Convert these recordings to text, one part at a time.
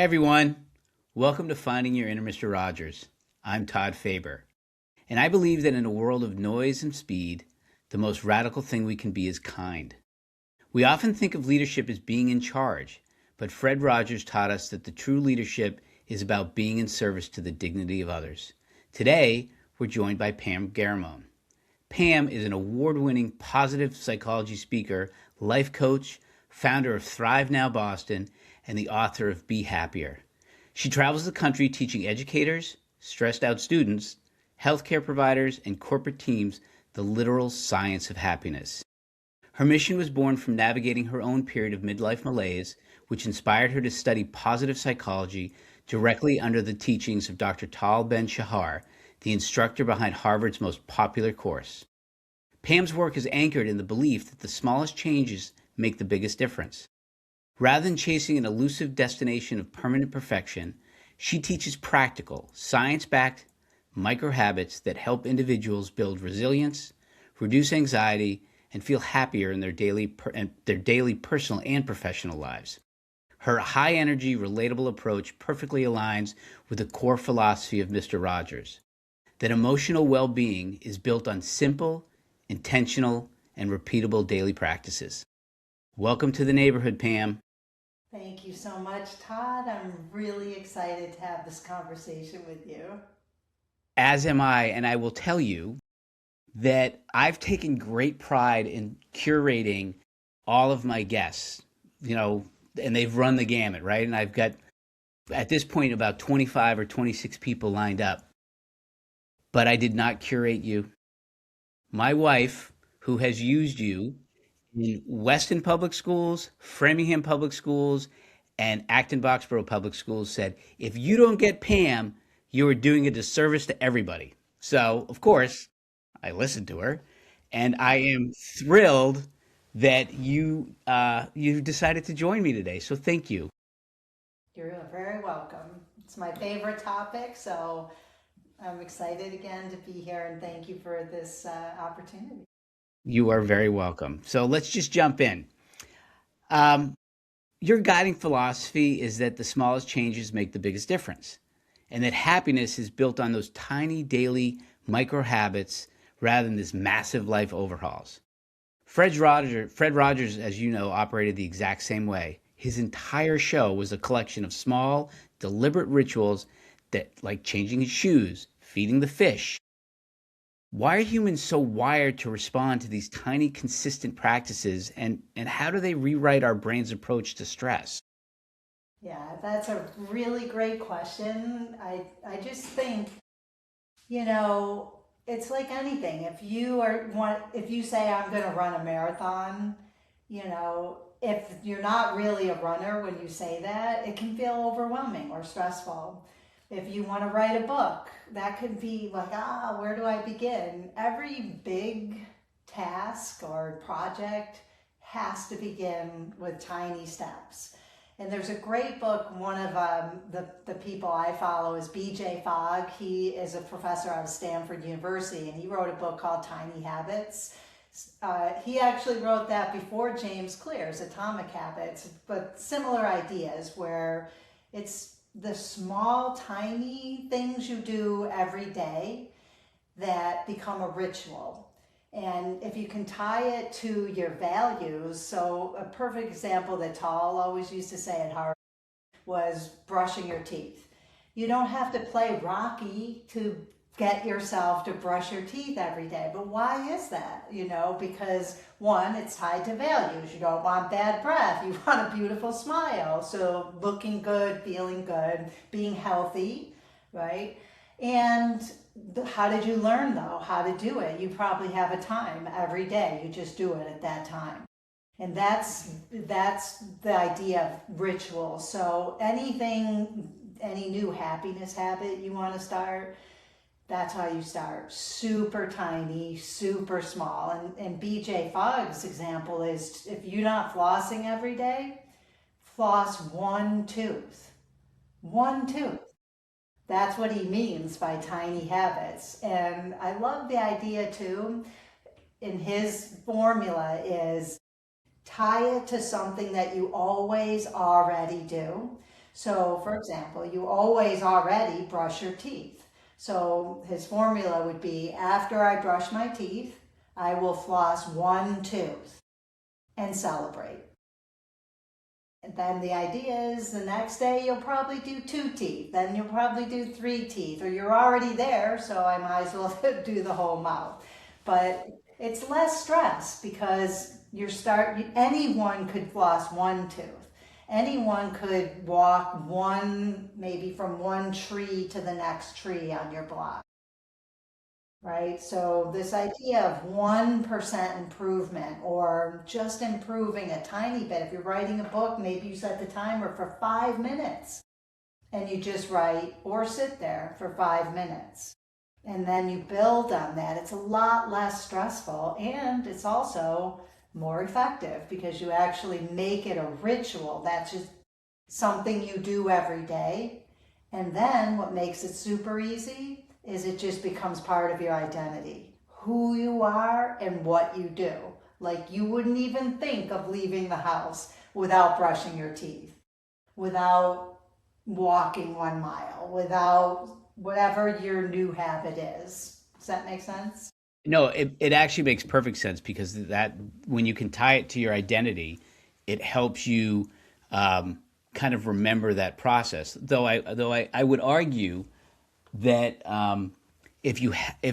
Hi, everyone. Welcome to Finding Your Inner Mr. Rogers. I'm Todd Faber, and I believe that in a world of noise and speed, the most radical thing we can be is kind. We often think of leadership as being in charge, but Fred Rogers taught us that the true leadership is about being in service to the dignity of others. Today, we're joined by Pam Garramone. Pam is an award-winning positive psychology speaker, life coach, founder of Thrive Now Boston, and the author of Be Happier. She travels the country teaching educators, stressed out students, healthcare providers, and corporate teams the literal science of happiness. Her mission was born from navigating her own period of midlife malaise, which inspired her to study positive psychology directly under the teachings of Dr. Tal Ben-Shahar, the instructor behind Harvard's most popular course. Pam's work is anchored in the belief that the smallest changes make the biggest difference. Rather than chasing an elusive destination of permanent perfection, she teaches practical, science-backed micro-habits that help individuals build resilience, reduce anxiety, and feel happier in their daily personal and professional lives. Her high-energy, relatable approach perfectly aligns with the core philosophy of Mr. Rogers, that emotional well-being is built on simple, intentional, and repeatable daily practices. Welcome to the neighborhood, Pam. Thank you so much, Todd. I'm really excited to have this conversation with you. As am I, and I will tell you that I've taken great pride in curating all of my guests, and they've run the gamut, right? And I've got, at this point, about 25 or 26 people lined up, but I did not curate you. My wife, who has used you in Weston Public Schools, Framingham Public Schools, and Acton Boxborough Public Schools, said, if you don't get Pam, you are doing a disservice to everybody. So, of course, I listened to her, and I am thrilled that you decided to join me today. So, thank you. You're very welcome. It's my favorite topic, so I'm excited again to be here and thank you for this opportunity. You are very welcome. So, let's just jump in. Um, your guiding philosophy is that the smallest changes make the biggest difference, and that happiness is built on those tiny daily micro habits rather than this massive life overhauls. Fred Rogers, as you know, operated the exact same way. His entire show was a collection of small, deliberate rituals that, like changing his shoes, feeding the fish. Why are humans so wired to respond to these tiny, consistent practices, and how do they rewrite our brain's approach to stress? Yeah, that's a really great question. I just think, you know, it's like anything. If you say I'm going to run a marathon, if you're not really a runner when you say that, it can feel overwhelming or stressful. If you want to write a book, that could be like, where do I begin? Every big task or project has to begin with tiny steps. And there's a great book. One of the people I follow is B.J. Fogg. He is a professor out of Stanford University, and he wrote a book called Tiny Habits. He actually wrote that before James Clear's Atomic Habits, but similar ideas where it's the small, tiny things you do every day that become a ritual. And if you can tie it to your values, so a perfect example that Tal always used to say at Harvard was brushing your teeth. You don't have to play Rocky to get yourself to brush your teeth every day. But why is that? Because one, it's tied to values. You don't want bad breath. You want a beautiful smile. So looking good, feeling good, being healthy, right? And how did you learn though how to do it? You probably have a time every day. You just do it at that time. And that's the idea of ritual. So any new happiness habit you want to start, that's how you start. Super tiny, super small. And BJ Fogg's example is if you're not flossing every day, floss one tooth. One tooth. That's what he means by tiny habits. And I love the idea too. In his formula is tie it to something that you always already do. So, for example, you always already brush your teeth. So, his formula would be after I brush my teeth, I will floss one tooth and celebrate. And then the idea is the next day you'll probably do two teeth, then you'll probably do three teeth, or you're already there, so I might as well do the whole mouth. But it's less stress because anyone could floss one tooth. Anyone could walk one, maybe from one tree to the next tree on your block, right? So this idea of 1% improvement or just improving a tiny bit. If you're writing a book, maybe you set the timer for 5 minutes and you just write or sit there for 5 minutes. And then you build on that. It's a lot less stressful and it's also more effective because you actually make it a ritual. That's just something you do every day. And then what makes it super easy is it just becomes part of your identity, who you are and what you do. Like you wouldn't even think of leaving the house without brushing your teeth, without walking 1 mile, without whatever your new habit is. Does that make sense? No, it actually makes perfect sense because that when you can tie it to your identity, it helps you kind of remember that process. Though I would argue that if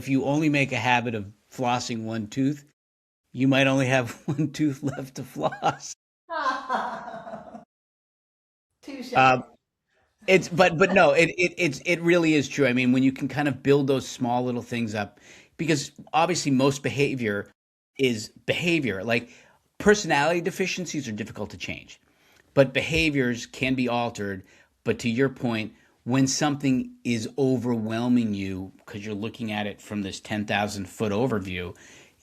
you only make a habit of flossing one tooth, you might only have one tooth left to floss. Touche. Um, it's but no, it really is true. I mean, when you can kind of build those small little things up, because obviously most behavior is behavior. Like personality deficiencies are difficult to change, but behaviors can be altered. But to your point, when something is overwhelming you because you're looking at it from this 10,000 foot overview,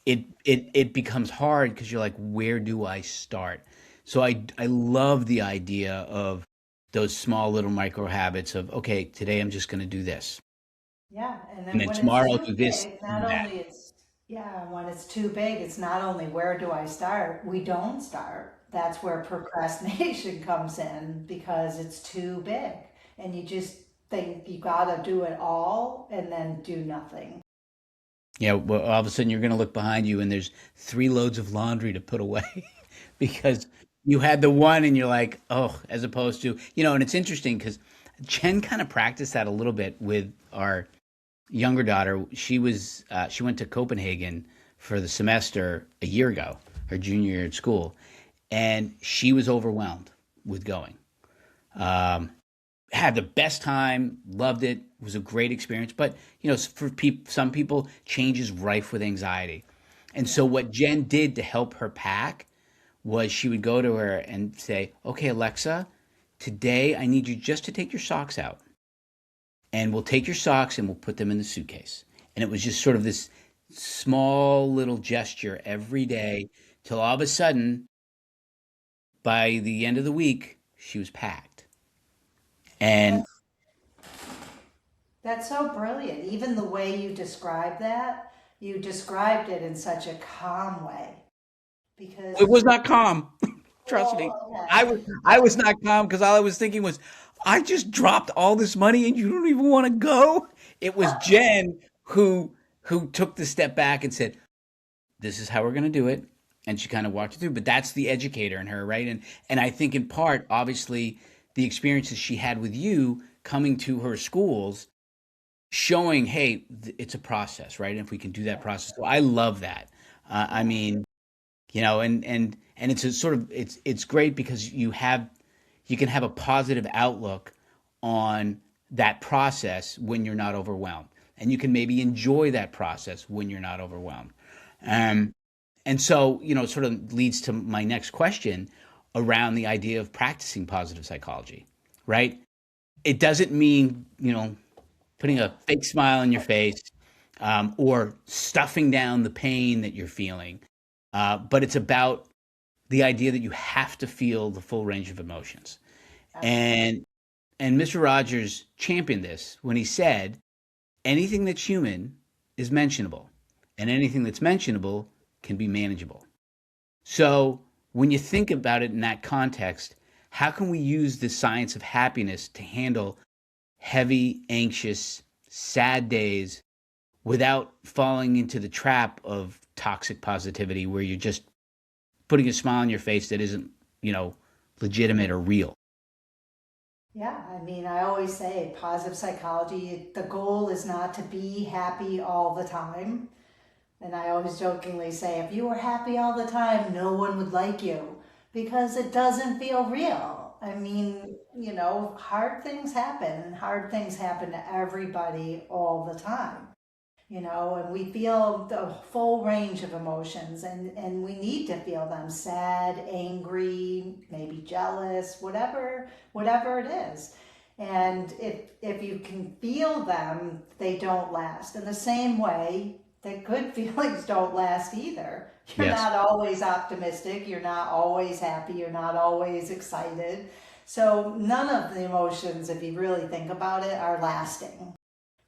it becomes hard because you're like, where do I start? So I love the idea of those small little micro habits of, okay, today I'm just going to do this, Yeah, and and then then when it's tomorrow I'll too do this big, and not that. only it's, yeah, when it's too big, it's not only where do I start, we don't start. That's where procrastination comes in because it's too big. And you just think you gotta do it all and then do nothing. Yeah, well, all of a sudden you're going to look behind you and there's 3 loads of laundry to put away because you had the one and you're like, oh, as opposed to, and it's interesting because Chen kind of practiced that a little bit with our younger daughter. She went to Copenhagen for the semester a year ago, her junior year at school, and she was overwhelmed with going. Um, had the best time, loved it, was a great experience. But for some people, change is rife with anxiety. And so Yeah. what Jen did to help her pack was she would go to her and say, "Okay, Alexa, today I need you just to take your socks out, and we'll take your socks and we'll put them in the suitcase." And it was just sort of this small little gesture every day till all of a sudden, by the end of the week, she was packed. And That's that's so brilliant. Even the way you described that, you described it in such a calm way it because, was not calm. Trust me. well, I okay. was I was not calm because all I was thinking was, I just dropped all this money and you don't even want to go. It was Jen who took the step back and said, "This is how we're going to do it," and she kind of walked it through. But that's the educator in her, right? And I think in part, obviously, the experiences she had with you coming to her schools, showing, hey, it's a process, right? And if we can do that process, so I love that. I Yeah. mean, and it's a sort of it's great because you can have a positive outlook on that process when you're not overwhelmed, and you can maybe enjoy that process when you're not overwhelmed. um, and so it sort of leads to my next question around the idea of practicing positive psychology, right? It doesn't mean putting a fake smile on your face, or stuffing down the pain that you're feeling, but it's about the idea that you have to feel the full range of emotions. Absolutely. And Mr. Rogers championed this when he said, anything that's human is mentionable, and anything that's mentionable can be manageable. So when you think about it in that context, how can we use the science of happiness to handle heavy, anxious, sad days without falling into the trap of toxic positivity where you're just putting a smile on your face that isn't, you know, legitimate or real. Yeah, I mean, I always say positive psychology, the goal is not to be happy all the time. And I always jokingly say, if you were happy all the time, no one would like you because it doesn't feel real. I mean, hard things happen, and hard things happen to everybody all the time. And we feel the full range of emotions, and we need to feel them: sad, angry, maybe jealous, whatever it is. And if you can feel them, they don't last. In the same way that good feelings don't last either. You're Yes. not always optimistic, you're not always happy, you're not always excited. So none of the emotions, if you really think about it, are lasting.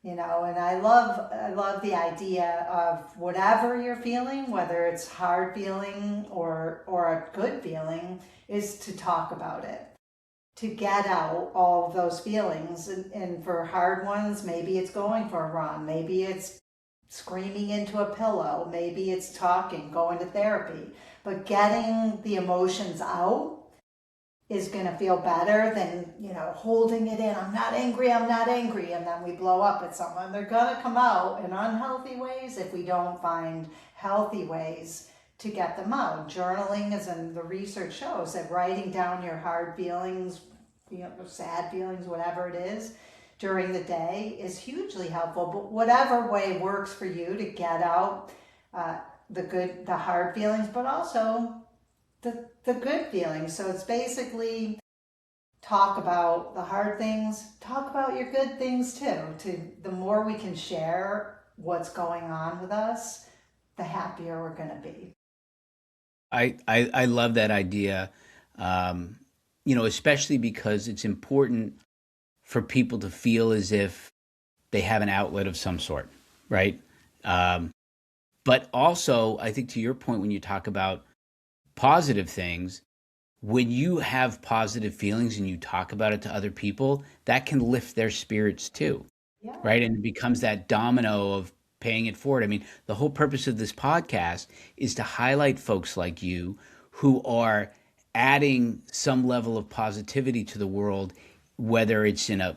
And I love the idea of whatever you're feeling, whether it's hard feeling or a good feeling, is to talk about it, to get out all of those feelings. And for hard ones, maybe it's going for a run, maybe it's screaming into a pillow, maybe it's talking, going to therapy, but getting the emotions out is going to feel better than holding it in. I'm not angry, and then we blow up at someone. They're going to come out in unhealthy ways if we don't find healthy ways to get them out. Journaling, as in the research shows, that writing down your hard feelings, sad feelings, whatever it is, during the day is hugely helpful. But whatever way works for you to get out the hard feelings, but also the good feelings. So it's basically talk about the hard things, talk about your good things too. The more we can share what's going on with us, the happier we're going to be. I love that idea, especially because it's important for people to feel as if they have an outlet of some sort, right? Um, but also, I think to your point, when you talk about positive things, when you have positive feelings and you talk about it to other people, that can lift their spirits too, Yeah. right? And it becomes that domino of paying it forward. I mean, the whole purpose of this podcast is to highlight folks like you who are adding some level of positivity to the world, whether it's in a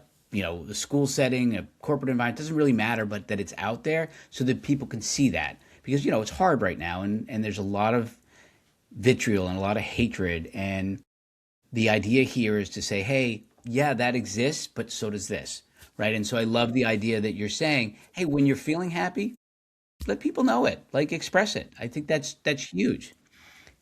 school setting, a corporate environment, doesn't really matter, but that it's out there so that people can see that. Because, it's hard right now, and there's a lot of vitriol and a lot of hatred. And the idea here is to say, hey, yeah, that exists, but so does this, right? And so I love the idea that you're saying, hey, when you're feeling happy, let people know it, like express it. I think that's huge.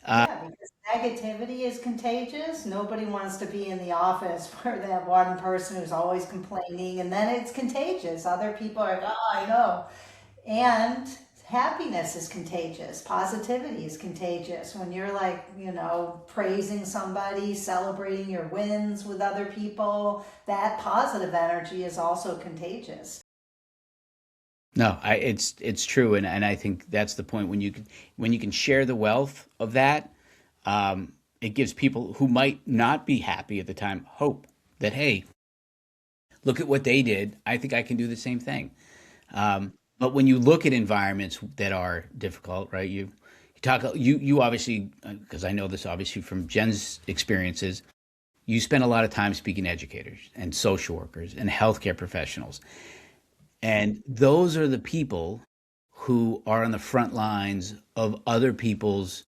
Yeah, because negativity is contagious. Nobody wants to be in the office where they have one person who's always complaining, and then it's contagious. Other people are like, oh, I know. And happiness is contagious. Positivity is contagious. When you're like, praising somebody, celebrating your wins with other people, that positive energy is also contagious. No, it's true, and I think that's the point when you can share the wealth of that, it gives people who might not be happy at the time hope that, hey, look at what they did. I think I can do the same thing. But when you look at environments that are difficult, right? You talk you obviously, because I know this obviously from Jen's experiences. You spend a lot of time speaking to educators and social workers and healthcare professionals, and those are the people who are on the front lines of other people's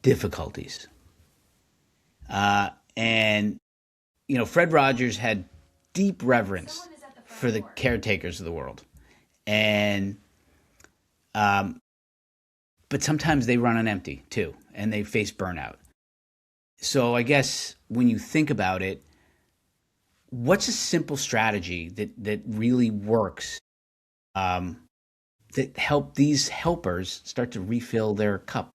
difficulties. And Fred Rogers had deep reverence for the caretakers of the world, and but sometimes they run on empty too, and they face burnout. So I guess when you think about it, what's a simple strategy that really works, um, that help these helpers start to refill their cup?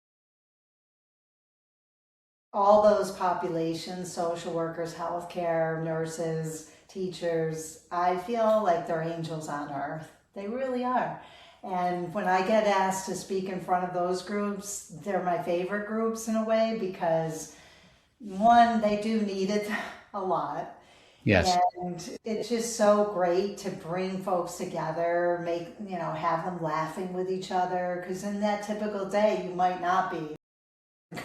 All those populations, social workers, healthcare, nurses, teachers, I feel like they're angels on earth. They really are. And when I get asked to speak in front of those groups, they're my favorite groups in a way because One, they do need it a lot. Yes. And it's just so great to bring folks together, have them laughing with each other. Because in that typical day, you might not be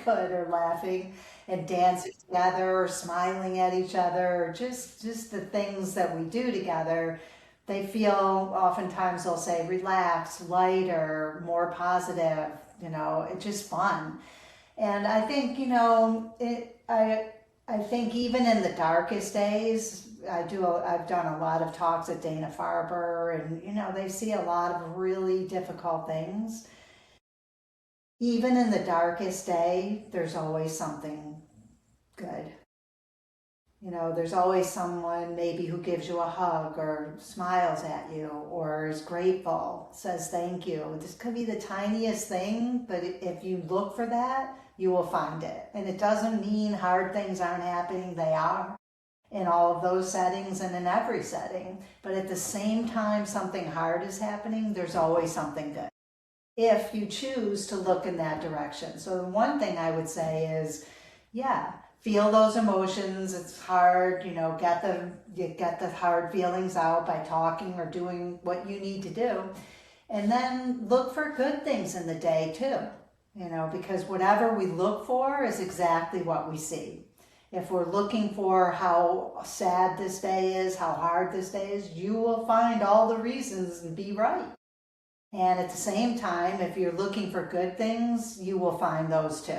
good or laughing and dancing together or smiling at each other, or just the things that we do together. They feel oftentimes they'll say relaxed, lighter, more positive. It's just fun. And I think, I think even in the darkest days, I've done a lot of talks at Dana-Farber, and, they see a lot of really difficult things. Even in the darkest day, there's always something good. There's always someone maybe who gives you a hug or smiles at you or is grateful, says thank you. This could be the tiniest thing, but if you look for that, you will find it. And it doesn't mean hard things aren't happening, they are in all of those settings and in every setting. But at the same time something hard is happening, there's always something good if you choose to look in that direction. So the one thing I would say is, yeah, feel those emotions. It's hard, get the hard feelings out by talking or doing what you need to do. And then look for good things in the day too, because whatever we look for is exactly what we see. If we're looking for how sad this day is, how hard this day is, you will find all the reasons and be right. And at the same time, if you're looking for good things, you will find those too.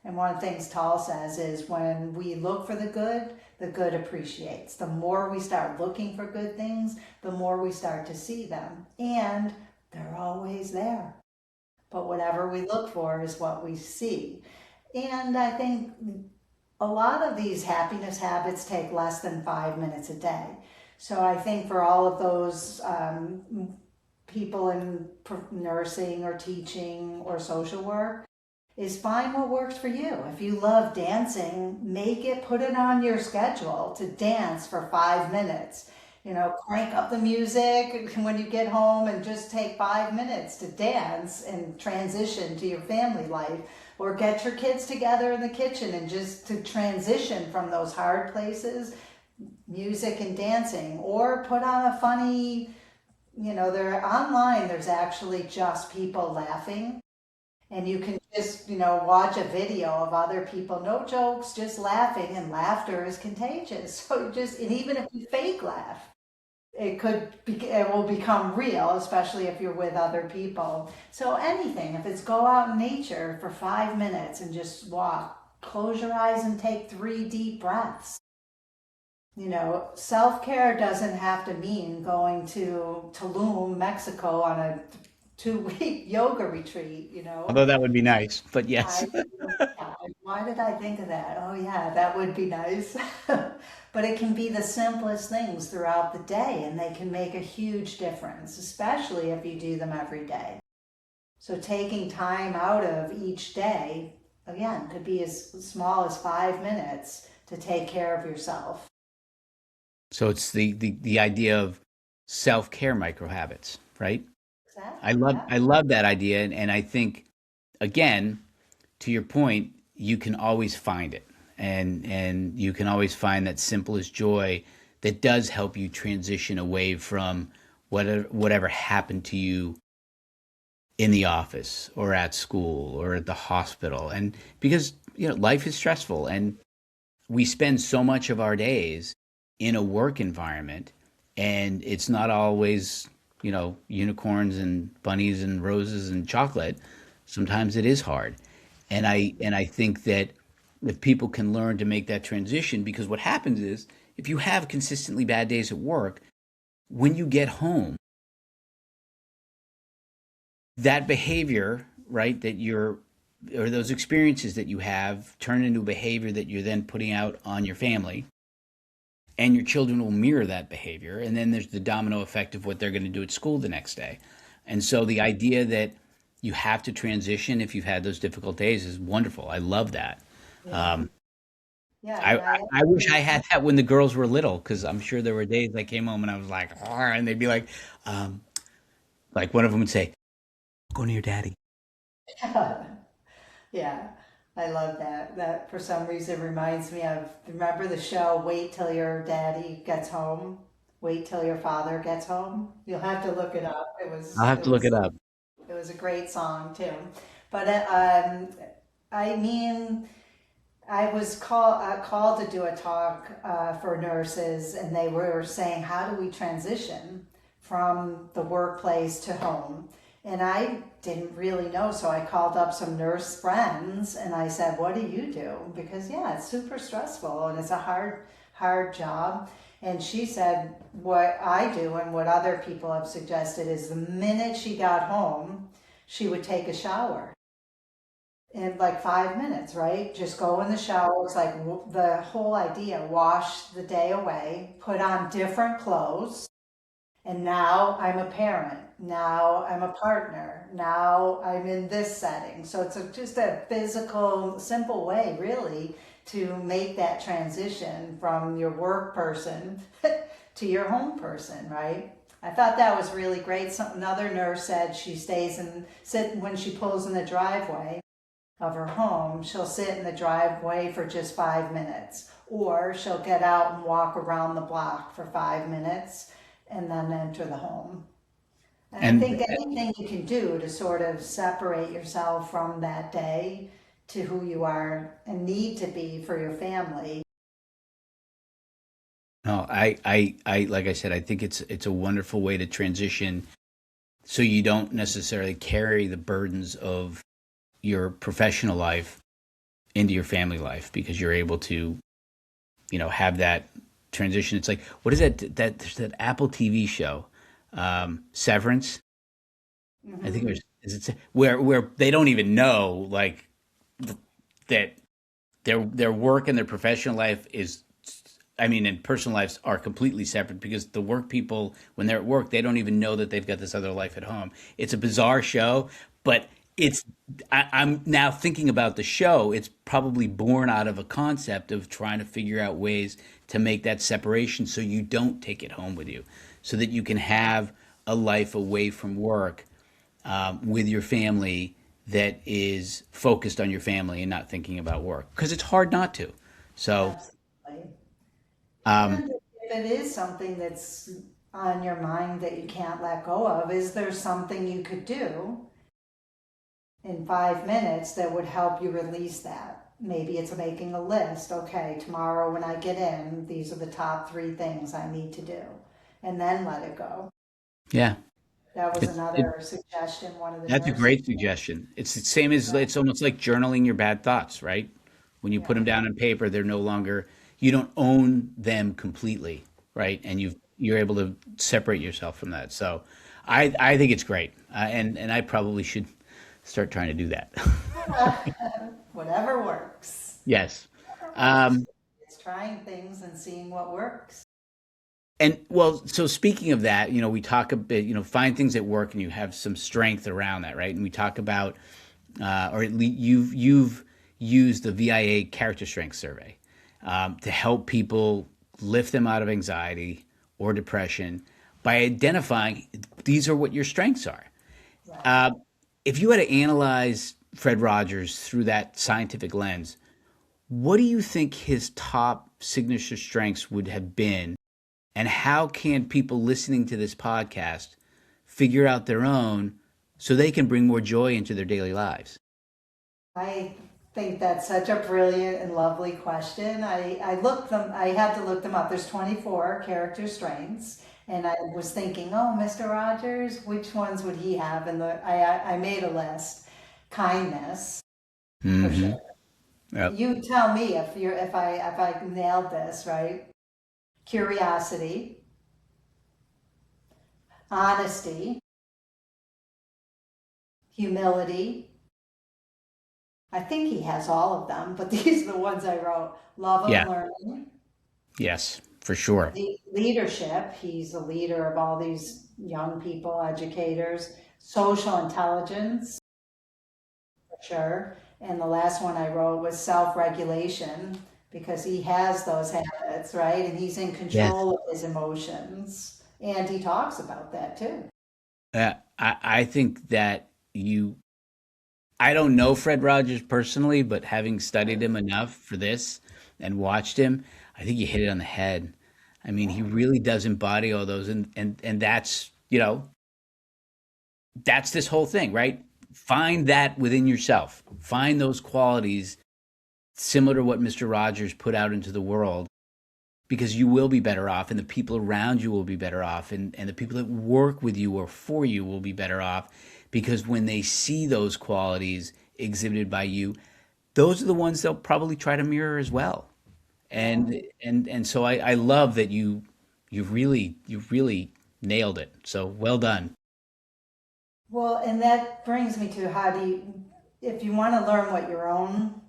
And one of the things Tall says is when we look for the good appreciates. The more we start looking for good things, the more we start to see them. And they're always there. But whatever we look for is what we see. And I think a lot of these happiness habits take less than 5 minutes a day. So I think for all of those people in nursing or teaching or social work, is find what works for you. If you love dancing, put it on your schedule to dance for 5 minutes. Crank up the music when you get home and just take 5 minutes to dance and transition to your family life. Or get your kids together in the kitchen and just to transition from those hard places, music and dancing. Or put on a funny, they're online, there's actually just people laughing. And you can just, watch a video of other people, no jokes, just laughing, and laughter is contagious. And even if you fake laugh, it will become real, especially if you're with other people. So anything, if it's go out in nature for 5 minutes and just walk, close your eyes and take 3 deep breaths. Self-care doesn't have to mean going to Tulum, Mexico on a 2 week yoga retreat. Although that would be nice, but yes. I, yeah, why did I think of that? Oh yeah, that would be nice. But it can be the simplest things throughout the day and they can make a huge difference, especially if you do them every day. So taking time out of each day, again, could be as small as 5 minutes to take care of yourself. So it's the idea of self-care micro habits, right? I Exactly, love yeah. I love that idea, and I think again, to your point, you can always find it. And you can always find that simplest joy that does help you transition away from whatever happened to you in the office or at school or at the hospital. And because, life is stressful and we spend so much of our days in a work environment, and it's not always, unicorns and bunnies and roses and chocolate. Sometimes it is hard. And I think that if people can learn to make that transition, because what happens is if you have consistently bad days at work, when you get home, that behavior, right, or those experiences that you have turn into a behavior that you're then putting out on your family, and your children will mirror that behavior. And then there's the domino effect of what they're going to do at school the next day. And so the idea that you have to transition if you've had those difficult days is wonderful. I love that. Yeah. Um, Yeah, I, and I I I wish I had that when the girls were little, because I'm sure there were days I came home and I was like, "Arr," and they'd be um, like one of them would say, "Go near daddy." yeah. I love that. That for some reason reminds me of, remember the show Wait Till Your Daddy Gets Home? Wait Till Your Father Gets Home? You'll have to look it up. I'll have to look it up. It was a great song too. But I mean, I was called to do a talk for nurses, and they were saying, how do we transition from the workplace to home? And I didn't really know, so I called up some nurse friends and I said, "What do you do?" Because yeah, it's super stressful and it's a hard job. And she said, "What I do and what other people have suggested is the minute she got home, she would take a shower." In like 5 minutes, right? Just go in the shower. It's like the whole idea, wash the day away, put on different clothes, and now I'm a parent. Now I'm a partner. Now I'm in this setting. So it's just a physical, simple way, really, to make that transition from your work person to your home person, right? I thought that was really great. Another nurse said she stays and sit when she pulls in the driveway of her home, she'll sit in the driveway for just 5 minutes, or she'll get out and walk around the block for 5 minutes and then enter the home. And I And think anything you can do to sort of separate yourself from that day to who you are and need to be for your family. no, like I said, I think it's a wonderful way to transition so you don't necessarily carry the burdens of your professional life into your family life because you're able to, have that transition. It's like, what is there's that Apple TV show, Severance. I think Hmm. there's is it where they don't even know like that their work and their professional life is, I mean, and personal lives are completely separate because the work people, when they're at work, they don't even know that they've got this other life at home. It's a bizarre show, but it's, I'm now thinking about the show. It's probably born out of a concept of trying to figure out ways to make that separation so you don't take it home with you, so that you can have a life away from work, with your family that is focused on your family and not thinking about work because it's hard not to. So, Absolutely. um, And if it is something that's on your mind that you can't let go of, is there something you could do in 5 minutes that would help you release that? Maybe it's making a list. Okay, tomorrow when I get in, these are the top three things I need to do, and then let it go. yeah, That was it's it, another suggestion one of the that's a nurses. great suggestion. It's the same as it's almost like journaling your bad thoughts, right? When you put them Yeah. down on paper, they're no longer, you don't own them completely, right? And you're able to separate yourself from that. So, I think it's great, and I probably should start trying to do that. Whatever works. Yes. Whatever works. Um, It's trying things and seeing what works. And well, so speaking of that, we talk a bit, find things that work and you have some strength around that, right? And we talk about, or at least you've used the VIA character strength survey, to help people lift them out of anxiety or depression by identifying these are what your strengths are. Right. Uh, if you had to analyze Fred Rogers through that scientific lens, what do you think his top signature strengths would have been? And how can people listening to this podcast figure out their own so they can bring more joy into their daily lives? I think that's such a brilliant and lovely question. I had to look them up. There's 24 character strengths. And I was thinking, oh, Mr. Rogers, which ones would he have? And I made a list. Kindness, for Mm-hmm. sure. Yep. You tell me if I nailed this, right? Curiosity, honesty, humility. I think he has all of them, but these are the ones I wrote. Love of Yeah. learning, Yes, for sure. leadership. He's the leader of all these young people, educators. Social intelligence, for sure. And the last one I wrote was self-regulation because he has those habits, right? And he's in Yes. control of his emotions. And he talks about that too. I think that you, I don't know Fred Rogers personally, but having studied him enough for this and watched him, I think you hit it on the head. I mean, he Yeah. really does embody all those, and that's, that's this whole thing, right? Find that within yourself. Find those qualities similar to what Mr. Rogers put out into the world, because you will be better off, and the people around you will be better off, and the people that work with you or for you will be better off, because when they see those qualities exhibited by you, those are the ones they'll probably try to mirror as well. Yeah. And so I love that you've really nailed it. So well done. Well, and that brings me to how do you, if you want to learn what your own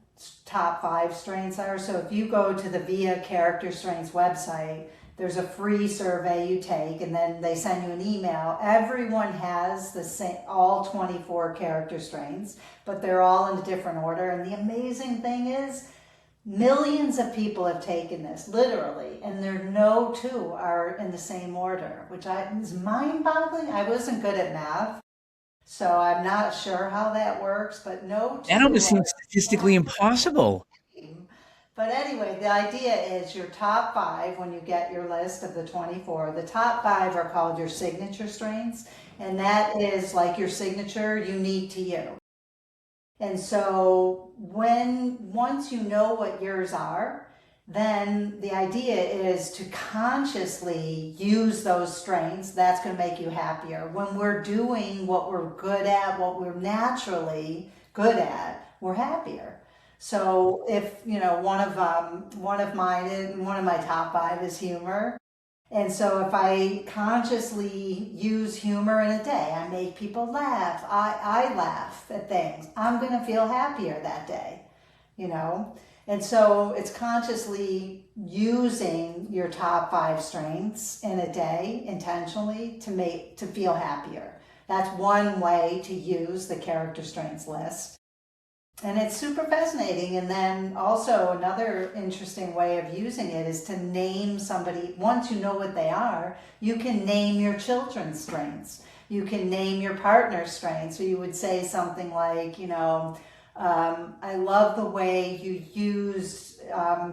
top five strengths are, so if you go to the Via Character Strengths website, there's a free survey you take, and then they send you an email. Everyone has the same, all 24 character strengths, but they're all in a different order. And the amazing thing is, millions of people have taken this, literally, and there no two are in the same order, which is mind-boggling. I wasn't good at math, so I'm not sure how that works, but no That two almost are seems statistically impossible. the same. But anyway, the idea is your top five, when you get your list of the 24, the top five are called your signature strengths, and that is like your signature, unique to you. And so once you know what yours are, then the idea is to consciously use those strengths. That's going to make you happier. When we're doing what we're good at, what we're naturally good at, we're happier. So if, one of mine, one of my top five is humor. And so if I consciously use humor in a day, I make people laugh, I laugh at things, I'm going to feel happier that day, you know? And so it's consciously using your top five strengths in a day intentionally to feel happier. That's one way to use the character strengths list. And it's super fascinating. And then also another interesting way of using it is to name somebody. Once you know what they are, you can name your children's strengths. You can name your partner's strengths. So you would say something like, I love the way you use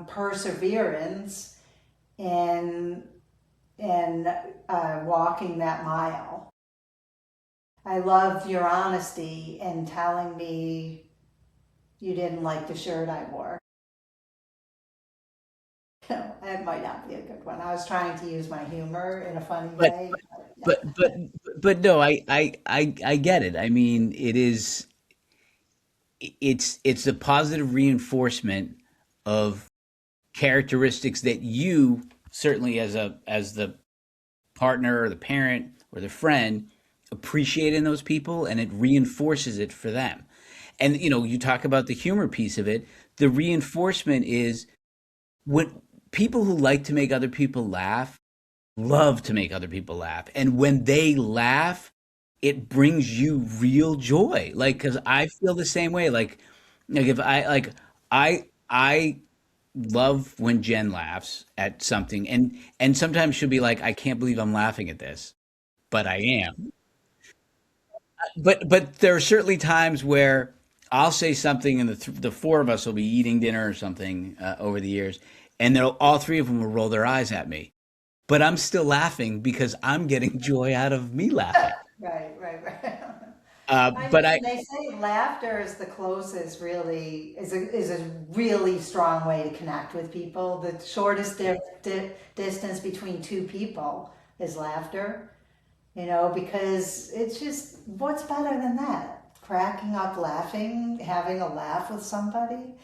perseverance in walking that mile. I love your honesty in telling me you didn't like the shirt I wore. No, that might not be a good one. I was trying to use my humor in a funny But way, but but yeah. but but no, I get it. I mean, it's a positive reinforcement of characteristics that you certainly as the partner or the parent or the friend appreciate in those people, and it reinforces it for them. And you talk about the humor piece of it. The reinforcement is when people who like to make other people laugh love to make other people laugh. And when they laugh, it brings you real joy. Like, because I feel the same way. Like if I love when Jen laughs at something, and sometimes she'll be like, I can't believe I'm laughing at this, but I am. But there are certainly times where I'll say something, and the four of us will be eating dinner or something over the years, and all three of them will roll their eyes at me, but I'm still laughing because I'm getting joy out of me laughing. Right, right, right. I But mean, they say laughter is the closest, really, is a really strong way to connect with people. The shortest distance between two people is laughter, because it's just, what's better than that? Cracking up, laughing, having a laugh with somebody.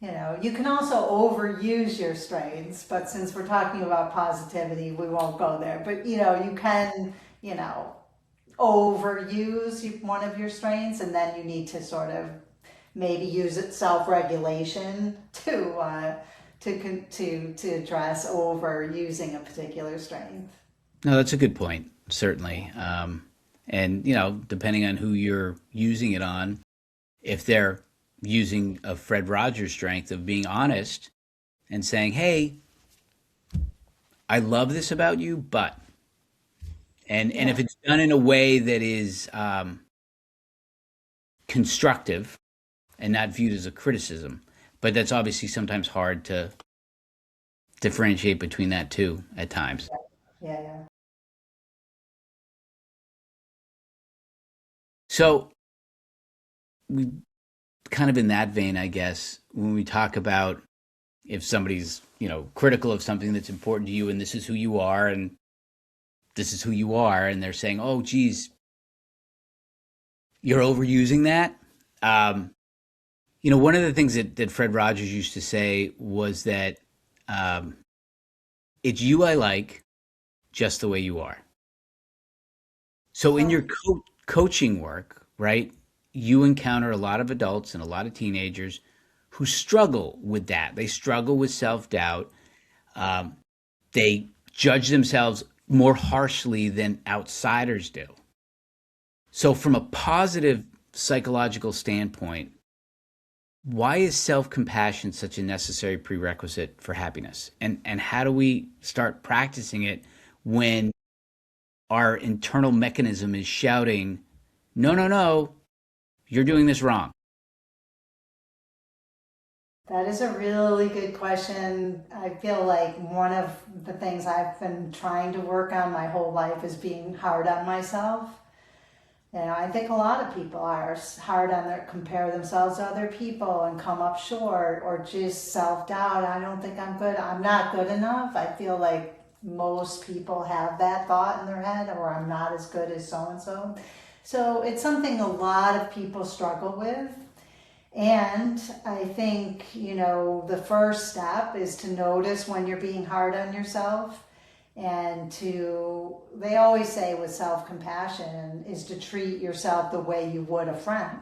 You can also overuse your strengths, but since we're talking about positivity, we won't go there. But, you can, you know, overuse one of your strengths, and then you need to sort of maybe use it self-regulation to address overusing a particular strength. no, that's a good point, certainly. And depending on who you're using it on, if they're using a Fred Rogers strength of being honest and saying, "Hey, I love this about you, but," and Yeah, if it's done in a way that is, constructive and not viewed as a criticism. But that's obviously sometimes hard to differentiate between that too at times. Yeah, yeah. So we kind of in that vein, I guess, when we talk about if somebody's, critical of something that's important to you and this is who you are and this is who you are, and they're saying, oh, geez, you're overusing that. One of the things that Fred Rogers used to say was that um, it's you I like just the way you are. So in your So, coaching work, right, you encounter a lot of adults and a lot of teenagers who struggle with that. They struggle with self doubt. Um, they judge themselves more harshly than outsiders do. So, from a positive psychological standpoint, why is self compassion such a necessary prerequisite for happiness? And how do we start practicing it when our internal mechanism is shouting, no, no, no, you're doing this wrong? that is a really good question. I feel like one of the things I've been trying to work on my whole life is being hard on myself. I think a lot of people are hard on their compare themselves to other people and come up short or just self doubt. I don't think I'm good. I'm not good enough. I feel like most people have that thought in their head, or I'm not as good as so and so. So it's something a lot of people struggle with. And I think, the first step is to notice when you're being hard on yourself and they always say with self compassion is to treat yourself the way you would a friend.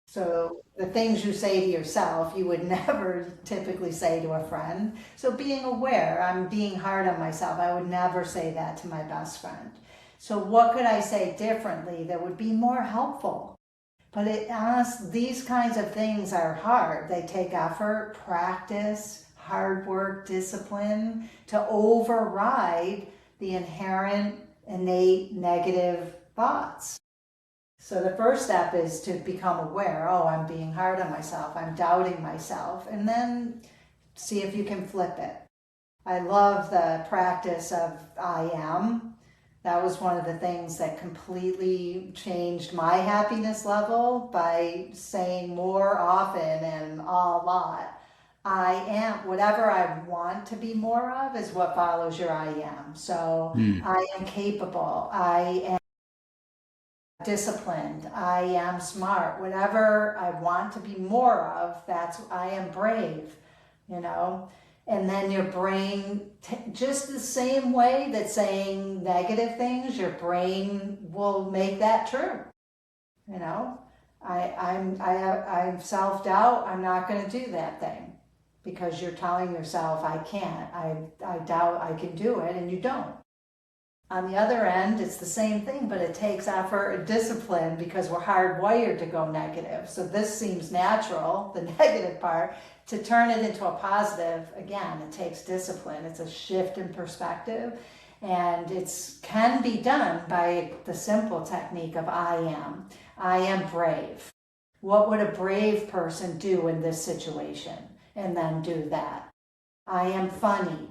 So the things you say to yourself, you would never typically say to a friend. So being aware, I'm being hard on myself. I would never say that to my best friend. So what could I say differently that would be more helpful? But these kinds of things are hard. They take effort, practice, hard work, discipline to override the inherent, innate negative thoughts. So the first step is to become aware. Oh, I'm being hard on myself. I'm doubting myself. And then see if you can flip it. I love the practice of I am. That was one of the things that completely changed my happiness level by saying more often and a lot. I am, whatever I want to be more of is what follows your I am. So Hmm. I am capable. I am disciplined. I am smart. Whatever I want to be more of, I am brave, you know. And then your brain, just the same way that saying negative things, your brain will make that true. You know, I'm self doubt. I'm not going to do that thing because you're telling yourself I can't. I doubt I can do it, and you don't. On the other end, it's the same thing, but it takes effort and discipline because we're hardwired to go negative. So this seems natural, the negative part, to turn it into a positive. Again, it takes discipline. It's a shift in perspective. And it can be done by the simple technique of I am. I am brave. What would a brave person do in this situation? And then do that. I am funny.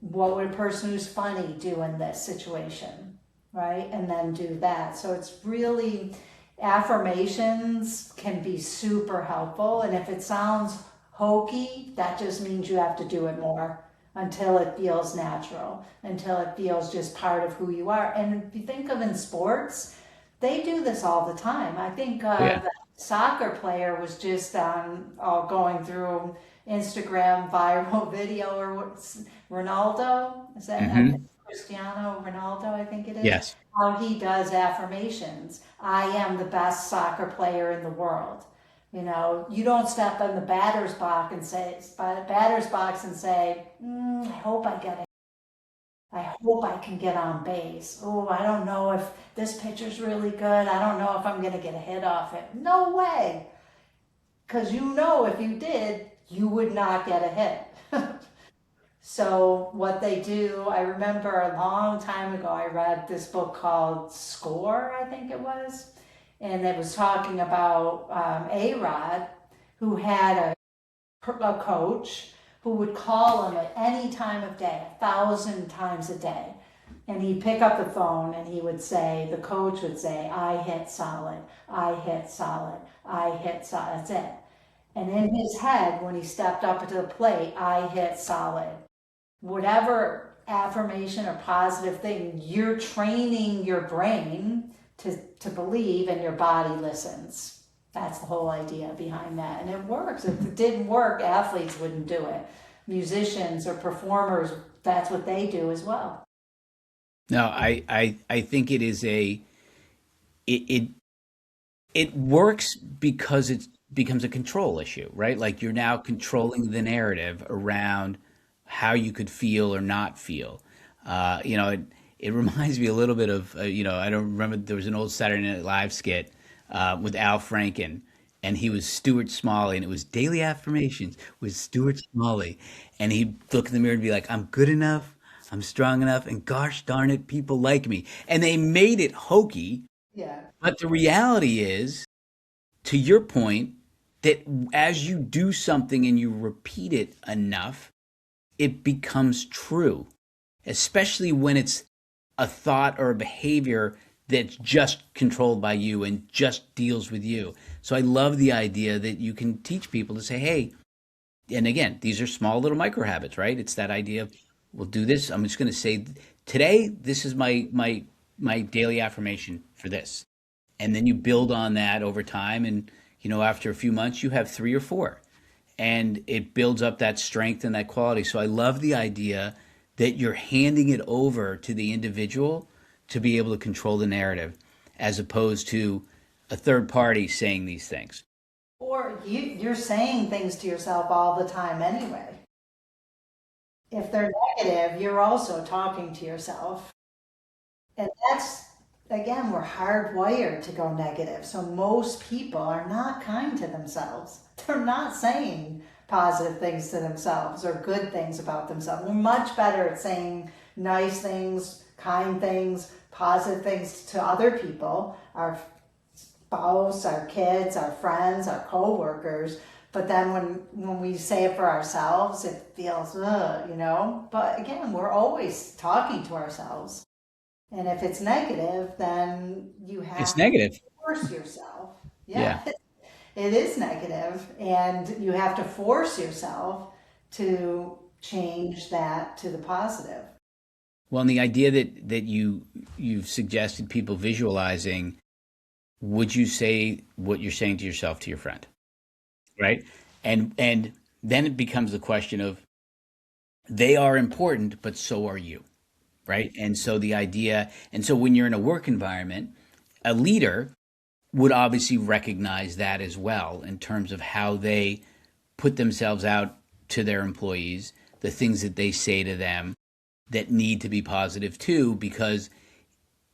What would a person who's funny do in this situation? Right? And then do that. So it's really, affirmations can be super helpful. And if it sounds hokey, that just means you have to do it more until it feels natural, until it feels just part of who you are. And if you think of in sports, they do this all the time. I think Yeah. the soccer player was just going through Instagram viral video or what's Ronaldo, is that Hmm. Cristiano Ronaldo, I think it is, Yes. how he does affirmations. I am the best soccer player in the world. You don't step in the batter's box and say, I hope I get it. I hope I can get on base. Oh, I don't know if this pitcher's really good. I don't know if I'm going to get a hit off it. No way. Because if you did, you would not get a hit. So what they do, I remember a long time ago, I read this book called Score, I think it was. and it was talking about A-Rod, who had a coach who would call him at any time of day, 1,000 times a day. And he'd pick up the phone and he would say, the coach would say, I hit solid, I hit solid, I hit solid. That's it. And in his head, when he stepped up to the plate, I hit solid. Whatever affirmation or positive thing, you're training your brain to believe, and your body listens. That's the whole idea behind that. And it works. If it didn't work, athletes wouldn't do it. Musicians or performers, that's what they do as well. No, I think it it works because it becomes a control issue, right? Like you're now controlling the narrative around how you could feel or not feel. It reminds me a little bit of, I don't remember, there was an old Saturday Night Live skit with Al Franken, and he was Stuart Smalley, and it was Daily Affirmations with Stuart Smalley. And he'd look in the mirror and be like, I'm good enough, I'm strong enough, and gosh darn it, people like me. And they made it hokey, Yeah. but the reality is, to your point, that as you do something and you repeat it enough, it becomes true, especially when it's a thought or a behavior that's just controlled by you and just deals with you. So I love the idea that you can teach people to say, hey, and again, these are small little micro habits, right? It's that idea of we'll do this. I'm just going to say today, this is my daily affirmation for this. And then you build on that over time, and after a few months you have three or four, and it builds up that strength and that quality. So I love the idea that you're handing it over to the individual to be able to control the narrative, as opposed to a third party saying these things. Or you're saying things to yourself all the time anyway. If they're negative, you're also talking to yourself. And that's, again, we're hardwired to go negative. So most people are not kind to themselves. They're not saying positive things to themselves or good things about themselves. We're much better at saying nice things, kind things, positive things to other people, our spouse, our kids, our friends, our co-workers. But then when we say it for ourselves, it feels, But again, we're always talking to ourselves. And if it's negative, then you It's have to negative. force yourself. Yeah. Yeah, it is negative, and you have to force yourself to change that to the positive. Well, and the idea that you've suggested people visualizing, would you say what you're saying to yourself to your friend, right? And then it becomes the question of they are important, but so are you, right? And so the idea, and so when you're in a work environment, a leader would obviously recognize that as well in terms of how they put themselves out to their employees, the things that they say to them that need to be positive too, because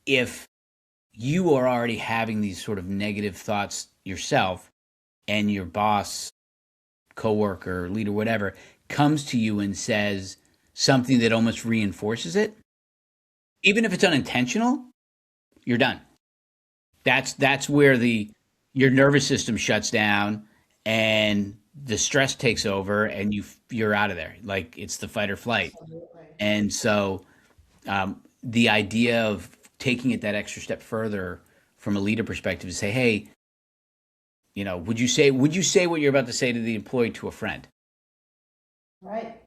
if you are already having these sort of negative thoughts yourself, and your boss, coworker, leader, whatever, comes to you and says something that almost reinforces it, even if it's unintentional, you're done. That's where the your nervous system shuts down, and the stress takes over, and you're out of there. Like it's the fight or flight. Absolutely. And so the idea of taking it that extra step further from a leader perspective to say, hey, would you say what you're about to say to the employee to a friend? Right.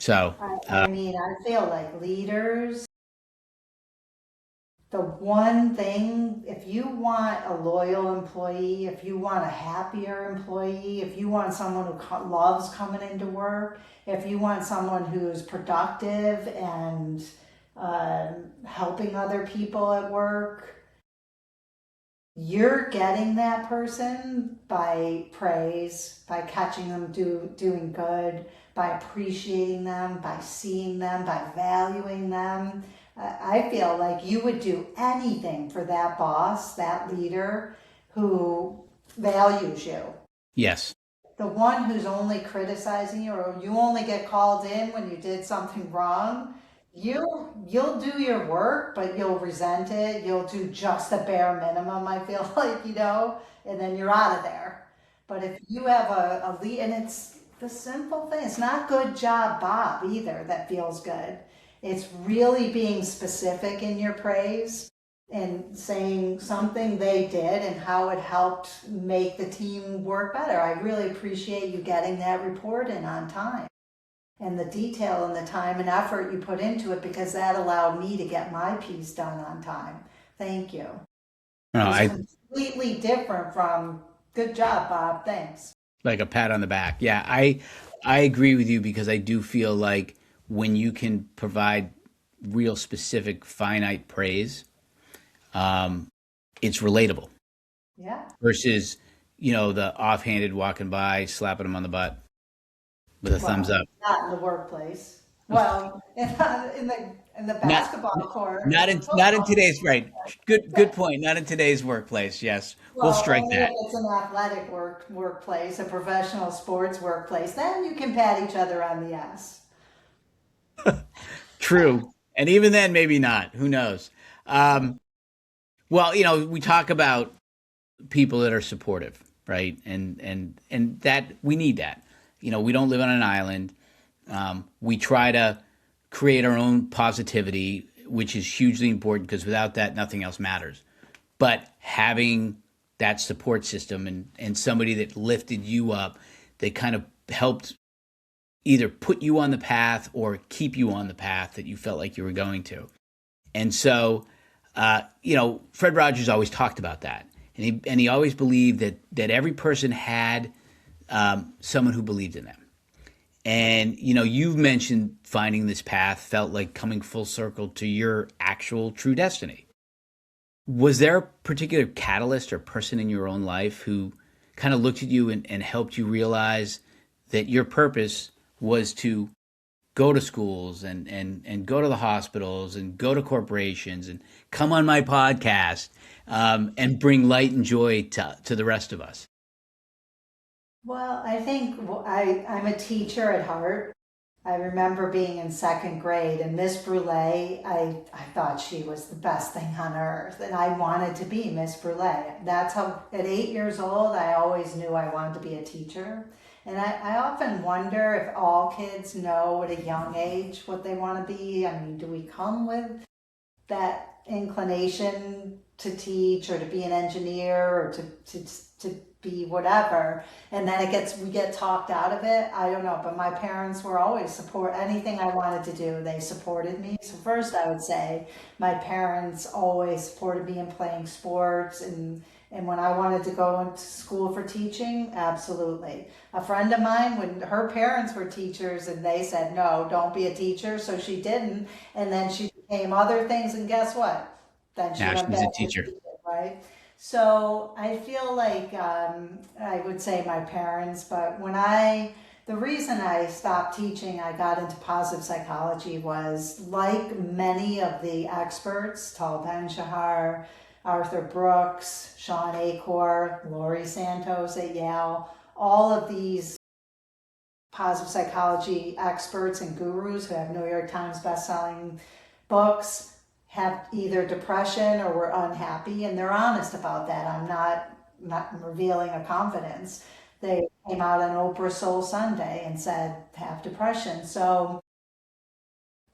So I mean, I feel like leaders, the one thing, if you want a loyal employee, if you want a happier employee, if you want someone who loves coming into work, if you want someone who's productive and helping other people at work, you're getting that person by praise, by catching them doing good, by appreciating them, by seeing them, by valuing them. I feel like you would do anything for that boss, that leader who values you. yes, The one who's only criticizing you, or you only get called in when you did something wrong, you'll do your work, but you'll resent it. You'll do just the bare minimum, I feel like, and then you're out of there. But if you have a lead, and it's the simple thing, it's not good job, Bob, either, that feels good. It's really being specific in your praise and saying something they did and how it helped make the team work better. I really appreciate you getting that report in on time and the detail and the time and effort you put into it, because that allowed me to get my piece done on time. Thank you. No, It was I completely different from good job, Bob. Thanks. like a pat on the back. Yeah, I agree with you because I do feel like when you can provide real specific finite praise, it's relatable Yeah. versus, the offhanded walking by, slapping them on the butt with a thumbs Well, up. not in the workplace. Well, in the Not basketball court not or in the not in football. today's right. Good point. Not in today's workplace. Yes. We'll Well, strike only if that. it's an athletic workplace, a professional sports workplace. Then you can pat each other on the ass. True. And even then maybe not. Who knows? Um, well, we talk about people that are supportive, right? And that we need that. We don't live on an island. We try to create our own positivity, which is hugely important because without that, nothing else matters. But having that support system and somebody that lifted you up, that kind of helped either put you on the path or keep you on the path that you felt like you were going to. And so, Fred Rogers always talked about that, and he always believed that every person had someone who believed in them. And you've mentioned finding this path felt like coming full circle to your actual true destiny. Was there a particular catalyst or person in your own life who kind of looked at you and helped you realize that your purpose was to go to schools and go to the hospitals and go to corporations and come on my podcast and bring light and joy to the rest of us? Well, I think I'm a teacher at heart. I remember being in second grade, and Miss Brule, I thought she was the best thing on earth, and I wanted to be Miss Brule. That's how, at 8 years old, I always knew I wanted to be a teacher. And I often wonder if all kids know at a young age what they want to be. I mean, do we come with that inclination to teach or to be an engineer or to be whatever, and then we get talked out of it? I don't know, but my parents were always support anything I wanted to do. They supported me. So first I would say my parents always supported me in playing sports, and when I wanted to go into school for teaching, absolutely. A friend of mine, when her parents were teachers and they said, no, don't be a teacher, so she didn't. And then she became other things, and guess what? Then she Now went she's a back to teacher. teaching, right? So I feel like I would say my parents, but the reason I stopped teaching, I got into positive psychology, was like many of the experts, Tal Ben-Shahar, Arthur Brooks, Sean Acor, Laurie Santos at Yale, all of these positive psychology experts and gurus who have New York Times bestselling books have either depression or were unhappy, and they're honest about that. I'm not revealing a confidence. They came out on Oprah Soul Sunday and said have depression. So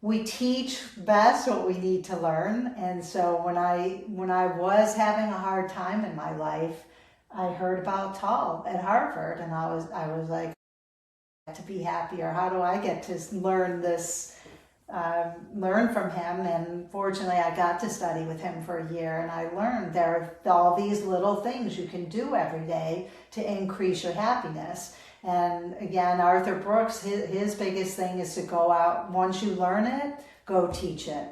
we teach best what we need to learn. And so when I was having a hard time in my life, I heard about Tal at Harvard, and I was like, to be happier. How do I get to learn this? Learn from him, and fortunately I got to study with him for a year, and I learned there are all these little things you can do every day to increase your happiness. And again, Arthur Brooks, his biggest thing is to go out, once you learn it, go teach it.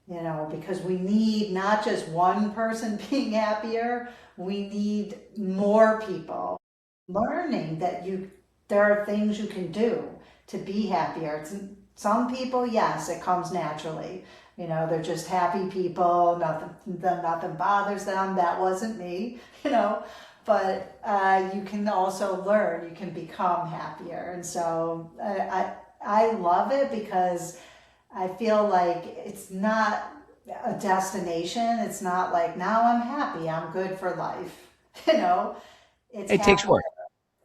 Because we need not just one person being happier, we need more people learning that there are things you can do to be happier. Some people, yes, it comes naturally. They're just happy people. Nothing bothers them. That wasn't me. But you can also learn. You can become happier, and so I love it because I feel like it's not a destination. It's not like now I'm happy, I'm good for life. You know, it's It takes happy. work.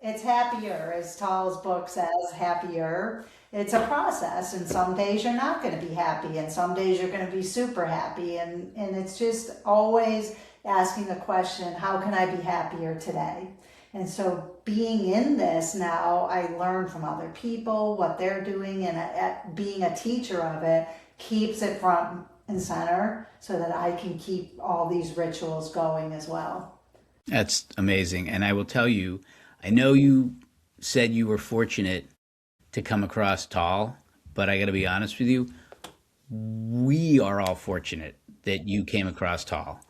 It's happier, as Tall's book says, happier. It's a process, and some days you're not going to be happy, and some days you're going to be super happy, and it's just always asking the question, how can I be happier today? And so, being in this now, I learn from other people what they're doing, and being a teacher of it keeps it front and center so that I can keep all these rituals going as well. That's amazing. And I will tell you, I know you said you were fortunate to come across Tall, but I got to be honest with you, we are all fortunate that you came across Tall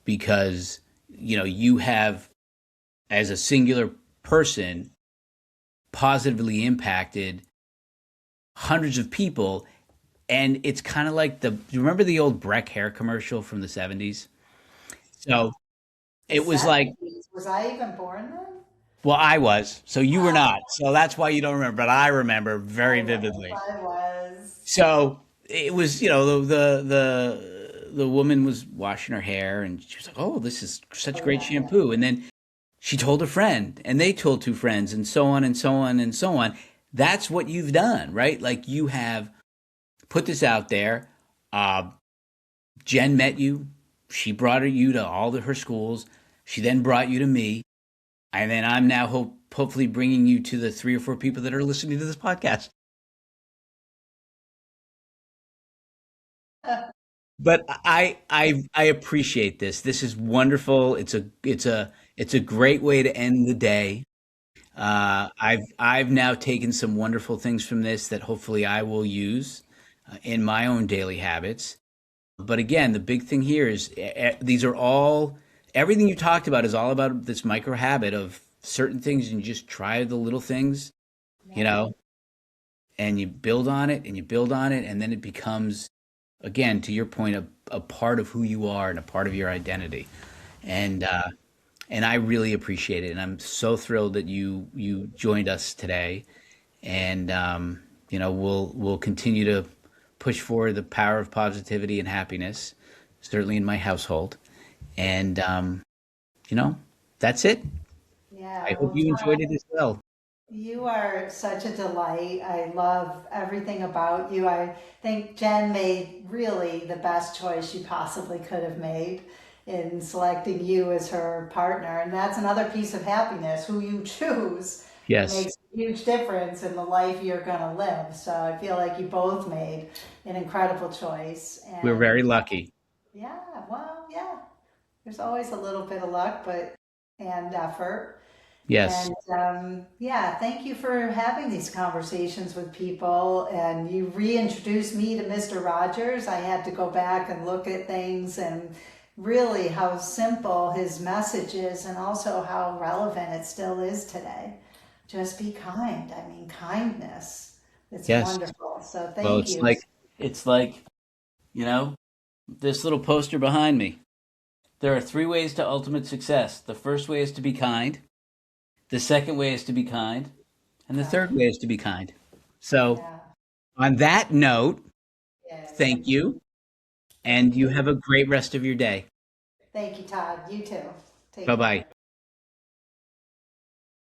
because, you have, as a singular person, positively impacted hundreds of people. And it's kind of like you remember the old Breck hair commercial from the 70s? So The it was like, 70s, was I even born then? well, I was, so you were Oh, not. So that's why you don't remember, but I remember very I was. vividly. I was. So it was, the woman was washing her hair and she was like, "Oh, this is such Oh great yeah, yeah. shampoo." And then she told a friend, and they told two friends, and so on and so on and so on. That's what you've done, right? Like you have put this out there. Uh, Jen met you. She brought you to all of her schools. She then brought you to me, and then I'm now hopefully bringing you to the three or four people that are listening to this podcast. But I appreciate this. This is wonderful. It's a great way to end the day. I've now taken some wonderful things from this that hopefully I will use in my own daily habits. But again, the big thing here is these are all everything you talked about is all about this micro habit of certain things, and you just try the little things, you Yeah. know, and you build on it and you build on it, and then it becomes, again, to your point, a part of who you are and a part of your identity. And I really appreciate it, and I'm so thrilled that you joined us today. And we'll continue to push forward the power of positivity and happiness, certainly in my household. And that's it. I Yeah. hope Well, you enjoyed it as well. you are such a delight. I love everything about you. I think Jen made really the best choice she possibly could have made in selecting you as her partner. And that's another piece of happiness. Who you choose Yes, makes a huge difference in the life you're going to live. So I feel like you both made an incredible choice. we're And very lucky. yeah, well, yeah, there's always a little bit of luck, and effort. Yes. And yeah, thank you for having these conversations with people. And you reintroduced me to Mr. Rogers. I had to go back and look at things and really how simple his message is, and also how relevant it still is today. Just be kind. I mean, kindness. It's Yes. wonderful. So Well, thank it's you. like it's like, you know, this little poster behind me. There are three ways to ultimate success. The first way is to be kind. The second way is to be kind. And the third Kind. way is to be kind. So, Yeah. on that note, Yay. thank you. And Thank you you. have a great rest of your day. Thank you, Todd. You too. Bye Take bye. care.